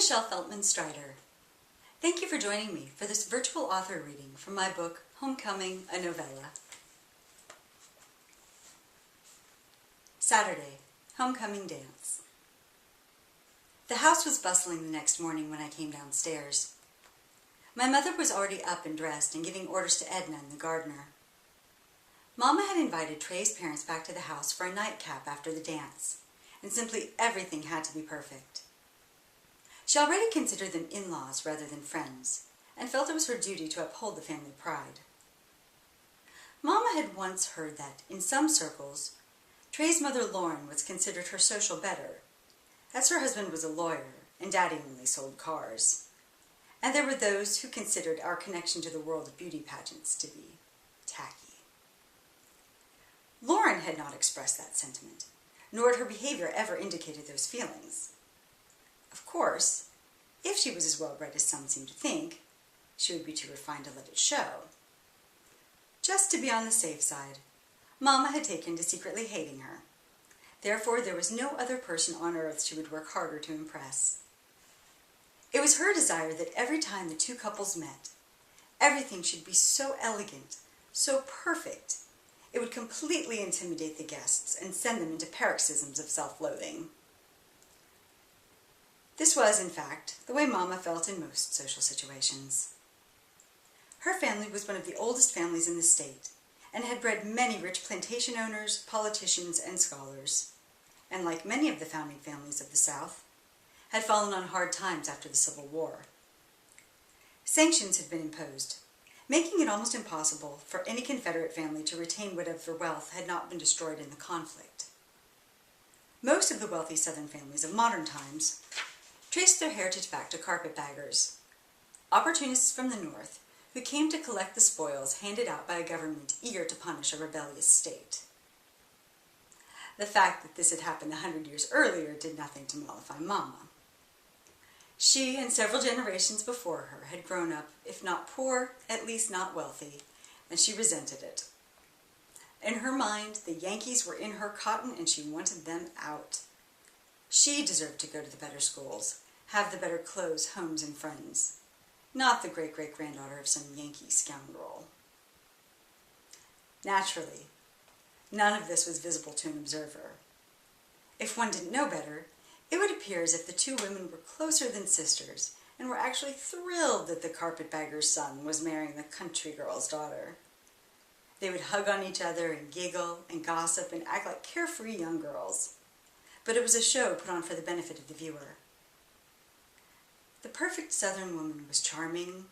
Michele Feltman Strider. Thank you for joining me for this virtual author reading from my book, Homecoming, a Novella. Saturday, Homecoming Dance. The house was bustling the next morning when I came downstairs. My mother was already up and dressed and giving orders to Edna and the gardener. Mama had invited Trey's parents back to the house for a nightcap after the dance, and simply everything had to be perfect. She already considered them in-laws rather than friends, and felt it was her duty to uphold the family pride. Mama had once heard that, in some circles, Trey's mother Lauren was considered her social better, as her husband was a lawyer and Daddy only sold cars. And there were those who considered our connection to the world of beauty pageants to be tacky. Lauren had not expressed that sentiment, nor had her behavior ever indicated those feelings. Of course, if she was as well-bred as some seemed to think, she would be too refined to let it show. Just to be on the safe side, Mama had taken to secretly hating her. Therefore, there was no other person on earth she would work harder to impress. It was her desire that every time the two couples met, everything should be so elegant, so perfect, it would completely intimidate the guests and send them into paroxysms of self-loathing. This was, in fact, the way Mama felt in most social situations. Her family was one of the oldest families in the state, and had bred many rich plantation owners, politicians, and scholars, and like many of the founding families of the South, had fallen on hard times after the Civil War. Sanctions had been imposed, making it almost impossible for any Confederate family to retain whatever wealth had not been destroyed in the conflict. Most of the wealthy Southern families of modern times traced their heritage back to carpetbaggers, opportunists from the North who came to collect the spoils handed out by a government eager to punish a rebellious state. The fact that this had happened 100 years earlier did nothing to mollify Mama. She and several generations before her had grown up, if not poor, at least not wealthy, and she resented it. In her mind, the Yankees were in her cotton and she wanted them out. She deserved to go to the better schools, have the better clothes, homes, and friends, not the great-great-granddaughter of some Yankee scoundrel. Naturally, none of this was visible to an observer. If one didn't know better, it would appear as if the two women were closer than sisters and were actually thrilled that the carpetbagger's son was marrying the country girl's daughter. They would hug on each other and giggle and gossip and act like carefree young girls. But it was a show put on for the benefit of the viewer. The perfect Southern woman was charming,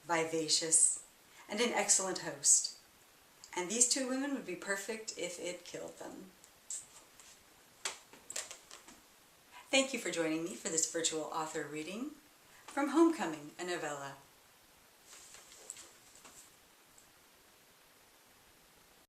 vivacious, and an excellent host. And these two women would be perfect if it killed them. Thank you for joining me for this virtual author reading from Homecoming, a Novella.